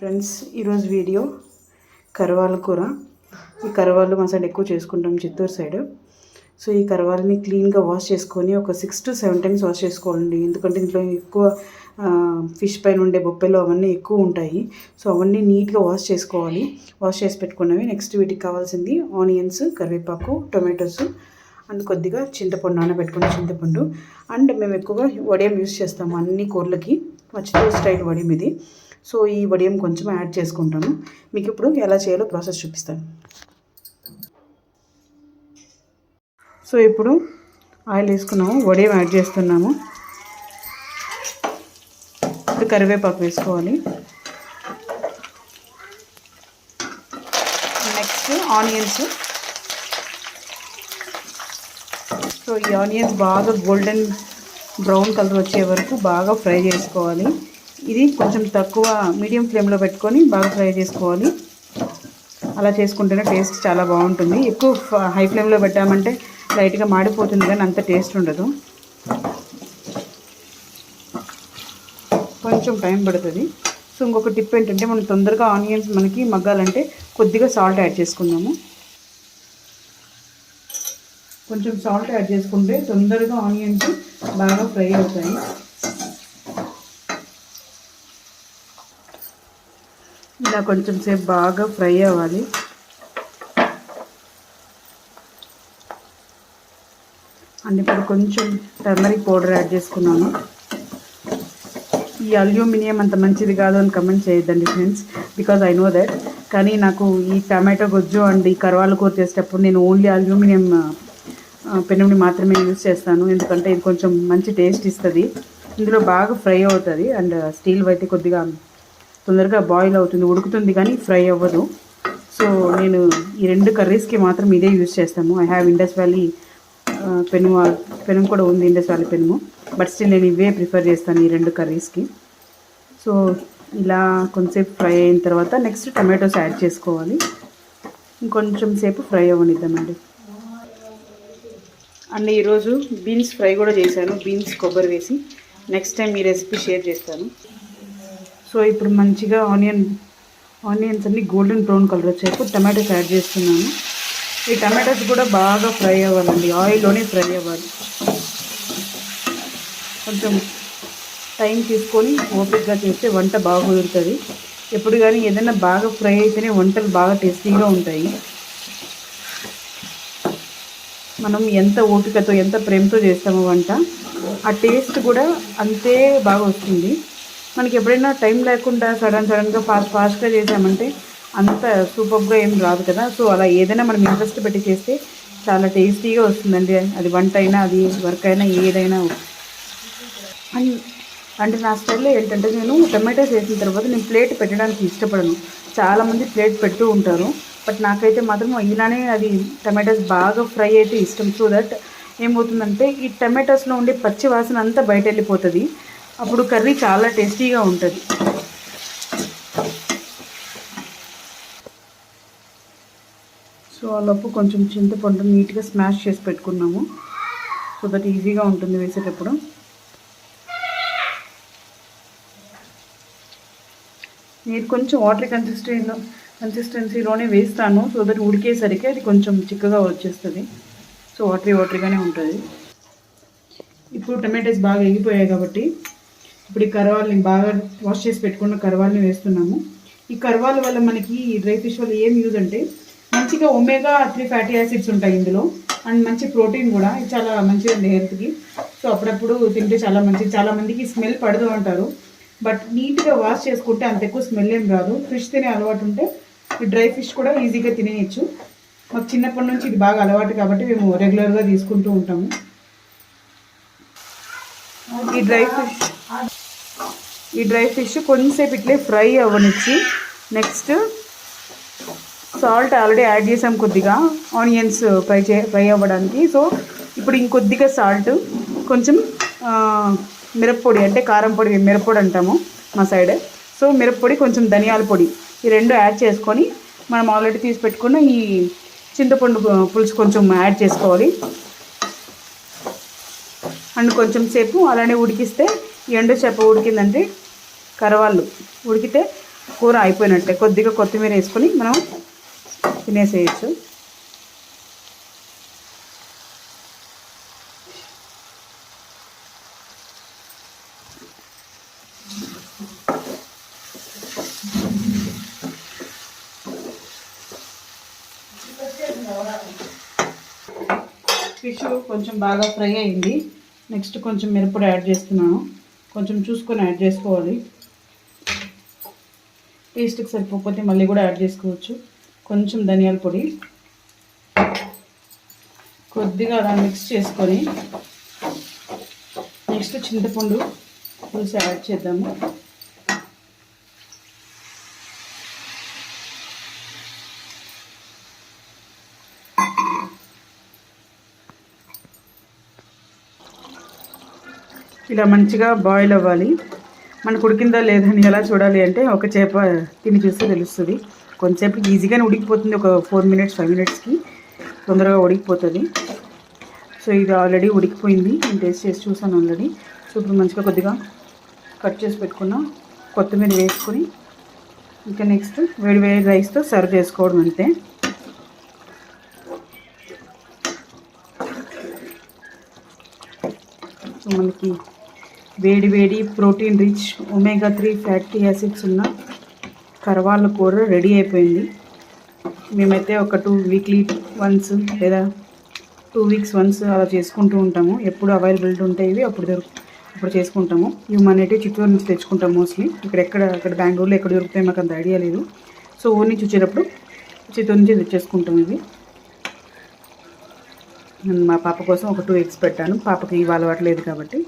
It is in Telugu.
ఫ్రెండ్స్, ఈరోజు వీడియో కరవాల కూర. ఈ కరవాళ్ళు మా సైడ్ ఎక్కువ చేసుకుంటాం, చిత్తూరు సైడ్. సో ఈ కరవాలని క్లీన్గా వాష్ చేసుకొని ఒక 6 to 7 times వాష్ చేసుకోవాలండి. ఎందుకంటే ఇంట్లో ఎక్కువ ఫిష్ పైన ఉండే బొప్పెలు అవన్నీ ఎక్కువ ఉంటాయి. సో అవన్నీ నీట్గా వాష్ చేసుకోవాలి. వాష్ చేసి పెట్టుకున్నవి. నెక్స్ట్ వీటికి కావాల్సింది ఆనియన్స్, కరివేపాకు, టొమాటోస్ అండ్ కొద్దిగా చింతపండు, నానబెట్టుకున్న చింతపండు. అండ్ మేము ఎక్కువగా వడియం యూస్ చేస్తాము అన్ని కూరలకి. చిత్తూరు స్టైల్ వడియం ఇది. సో ఈ వడియం కొంచెం యాడ్ చేసుకుంటాను. మీకు ఇప్పుడు ఎలా చేయాలో ప్రాసెస్ చూపిస్తాను. సో ఇప్పుడు ఆయిల్ వేసుకున్నాము, వడియం యాడ్ చేస్తున్నాము. ఇప్పుడు కరివేపాకు వేసుకోవాలి. Next onions. సో ఈ ఆనియన్స్ బాగా గోల్డెన్ బ్రౌన్ కలర్ వచ్చే వరకు బాగా ఫ్రై చేసుకోవాలి. ఇది కొంచెం తక్కువ మీడియం ఫ్లేమ్లో పెట్టుకొని బాగా ఫ్రై చేసుకోవాలి. అలా చేసుకుంటేనే టేస్ట్ చాలా బాగుంటుంది. ఎక్కువ హై ఫ్లేమ్లో పెట్టామంటే లైట్గా మాడిపోతుంది, కానీ అంత టేస్ట్ ఉండదు. కొంచెం టైం పడుతుంది. సో ఇంకొక టిప్ ఏంటంటే, మనం తొందరగా ఆనియన్స్ మనకి మగ్గాలంటే కొద్దిగా సాల్ట్ యాడ్ చేసుకుందాము. కొంచెం సాల్ట్ యాడ్ చేసుకుంటే తొందరగా ఆనియన్స్ బాగా ఫ్రై అవుతాయి. ఇలా కొంచెం సేపు బాగా ఫ్రై అవ్వాలి. అండ్ ఇప్పుడు కొంచెం టర్మరిక్ పౌడర్ యాడ్ చేసుకున్నాను. ఈ అల్యూమినియం అంత మంచిది కాదు అని కమెంట్ చేయొద్దండి friends, because I know that. కానీ నాకు ఈ టమాటో గొజ్జు అండ్ ఈ కరవాల కూర చేసేటప్పుడు నేను ఓన్లీ అల్యూమినియం పెనుని మాత్రమే యూజ్ చేస్తాను. ఎందుకంటే ఇది కొంచెం మంచి టేస్ట్ ఇస్తుంది. ఇందులో బాగా ఫ్రై అవుతుంది. అండ్ స్టీల్ అయితే కొద్దిగా తొందరగా బాయిల్ అవుతుంది, ఉడుకుతుంది, కానీ ఫ్రై అవ్వదు. సో నేను ఈ 2 కర్రీస్కి మాత్రం ఇదే యూజ్ చేస్తాము. ఐ హ్యావ్ ఇండస్ వ్యాలీ పెనుము కూడా ఉంది, ఇండస్ వ్యాలీ పెనుము. బట్ స్టిల్ నేను ఇవే ప్రిఫర్ చేస్తాను ఈ 2 కర్రీస్కి. సో ఇలా కొంచెంసేపు ఫ్రై అయిన తర్వాత నెక్స్ట్ టమాటోస్ యాడ్ చేసుకోవాలి. ఇంకొంచెం సేపు ఫ్రై అవ్వనిద్దామండి. అండ్ ఈరోజు బీన్స్ ఫ్రై కూడా చేశాను, బీన్స్ కొబ్బరి వేసి. నెక్స్ట్ టైం ఈ రెసిపీ షేర్ చేస్తాను. సో ఇప్పుడు మంచిగా ఆనియన్స్ అన్ని గోల్డెన్ బ్రౌన్ కలర్ వచ్చాయి. టమాటోస్ యాడ్ చేస్తున్నాను. ఈ టమాటోస్ కూడా బాగా ఫ్రై అవ్వాలండి, ఆయిల్లోనే ఫ్రై అవ్వాలి. కొంచెం టైం తీసుకొని ఓపికగా చేస్తే వంట బాగా కుదురుతుంది. ఎప్పుడు కానీ ఏదైనా బాగా ఫ్రై అయితేనే వంటలు బాగా టేస్టీగా ఉంటాయి. మనం ఎంత ఓపికతో ఎంత ప్రేమతో చేస్తామో వంట, ఆ టేస్ట్ కూడా అంతే బాగా వస్తుంది. మనకి ఎప్పుడైనా టైం లేకుండా సడన్గా ఫాస్ట్గా చేసామంటే అంత సూపర్గా ఏం రాదు కదా. సో అలా ఏదైనా మనం ఇంట్రెస్ట్ పెట్టి చేస్తే చాలా టేస్టీగా వస్తుందండి. అది వంట అయినా, అది వర్క్ అయినా, ఏదైనా. అంటే నా స్టైల్లో ఏంటంటే, నేను టమాటోస్ వేసిన తర్వాత నేను ప్లేట్ పెట్టడానికి ఇష్టపడను. చాలామంది ప్లేట్ పెడుతూ ఉంటారు, బట్ నాకైతే మాత్రం ఇలానే అది టమాటోస్ బాగా ఫ్రై అయితే ఇష్టం. సో దట్ ఏమవుతుందంటే, ఈ టమాటోస్లో ఉండే పచ్చి వాసన అంతా బయట వెళ్ళిపోతుంది. అప్పుడు కర్రీ చాలా టేస్టీగా ఉంటుంది. సో అలాపు కొంచెం చింతపండు నీట్గా స్మాష్ చేసి పెట్టుకున్నాము. సో దట్ ఈజీగా ఉంటుంది వేసేటప్పుడు. నేను కొంచెం వాటర్ కన్సిస్టెన్సీలోనే వేస్తాను. సో దట్ ఉడికేసరికి అది కొంచెం చిక్కగా వచ్చేస్తుంది. సో వాటరీగానే ఉంటుంది. ఇప్పుడు టమాటోస్ బాగా ఎగిపోయాయి కాబట్టి ఇప్పుడు ఈ కరవాలని బాగా వాష్ చేసి పెట్టుకున్న కరవాలని వేస్తున్నాము. ఈ కరవాల వల్ల మనకి డ్రై ఫిష్ వల్ల ఏం యూజ్ అంటే, మంచిగా ఒమేగా 3 ఫ్యాటీ యాసిడ్స్ ఉంటాయి ఇందులో. అండ్ మంచి ప్రోటీన్ కూడా, ఇది చాలా మంచిదండి హెల్త్కి. సో అప్పుడప్పుడు తింటే చాలా మంచిది. చాలామందికి స్మెల్ పడదు అంటారు, బట్ నీట్గా వాష్ చేసుకుంటే అంత ఎక్కువ స్మెల్ ఏం రాదు. ఫిష్ తినే అలవాటు ఉంటే ఈ డ్రై ఫిష్ కూడా ఈజీగా తినేయచ్చు. మాకు చిన్నప్పటి నుంచి ఇది బాగా అలవాటు కాబట్టి మేము రెగ్యులర్గా తీసుకుంటూ ఉంటాము. ఈ డ్రై ఫిష్ కొంచెంసేపు ఇట్లే ఫ్రై అవ్వనిచ్చి, నెక్స్ట్ సాల్ట్ ఆల్రెడీ యాడ్ చేసాం కొద్దిగా ఆనియన్స్ ఫ్రై అవ్వడానికి. సో ఇప్పుడు ఇంకొద్దిగా సాల్ట్, కొంచెం మిరప్పొడి, అంటే కారం పొడి, మిరప్పొడి అంటాము మా సైడ్. సో మిరప్పొడి, కొంచెం ధనియాల పొడి, ఈ 2 యాడ్ చేసుకొని మనం ఆల్రెడీ తీసి పెట్టుకున్న ఈ చింతపండు పులుసు కొంచెం యాడ్ చేసుకోవాలి. అండ్ కొంచెం సేపు అలానే ఉడికిస్తే, ఎండు చేప ఉడికిందంటే కరవాళ్ళు ఉడికితే కూర అయిపోయినట్టే. కొద్దిగా కొత్తిమీర వేసుకొని మనం తినేసేయచ్చు. ఫిష్ కొంచెం బాగా ఫ్రై అయింది. నెక్స్ట్ కొంచెం మిరప్పొడి యాడ్ చేస్తున్నాను. కొంచెం చూసుకొని యాడ్ చేసుకోవాలి. టేస్ట్కి సరిపోకపోతే మళ్ళీ కూడా యాడ్ చేసుకోవచ్చు. కొంచెం ధనియాల పొడి, కొద్దిగా అలా మిక్స్ చేసుకొని నెక్స్ట్ చింతపండు పులుసు యాడ్ చేద్దాము. ఇలా మంచిగా బాయిల్ అవ్వాలి. మనకు ఉడికిందా లేదని ఎలా చూడాలి అంటే ఒక చేప తిని చూస్తే తెలుస్తుంది. కొంచెంసేపు ఈజీగానే ఉడికిపోతుంది. ఒక 4 మినిట్స్ 5 మినిట్స్కి తొందరగా ఉడికిపోతుంది. సో ఇది ఆల్రెడీ ఉడికిపోయింది. నేను టేస్ట్ చేసి చూసాను ఆల్రెడీ. సో ఇప్పుడు మంచిగా కొద్దిగా కట్ చేసి పెట్టుకున్న కొత్తిమీర వేసుకొని ఇంకా నెక్స్ట్ వేడి వేడి రైస్తో సర్వ్ చేసుకోవడం అంతే. సో మనకి వేడి వేడి protein rich omega 3 fatty acids ఉన్న కరవాళ్ళ కూర రెడీ అయిపోయింది. మేమైతే ఒక 2 వీక్లీ వన్స్ లేదా 2 వీక్స్ వన్స్ అలా చేసుకుంటూ ఉంటాము. ఎప్పుడు అవైలబిలిటీ ఉంటాయి ఇవి అప్పుడు చేసుకుంటాము. ఇవి అనేటివి చిత్తూరు నుంచి తెచ్చుకుంటాం మోస్ట్లీ. అక్కడ బెంగళూరులో ఎక్కడ దొరుకుతాయి మాకు అంత ఐడియా లేదు. సో ఊరి నుంచి వచ్చేటప్పుడు చిత్తూరు నుంచి తెచ్చేసుకుంటాం ఇవి. నేను మా పాప కోసం ఒక 2 ఎగ్స్ పెట్టాను. పాపకి ఇవి అలవాట్లేదు కాబట్టి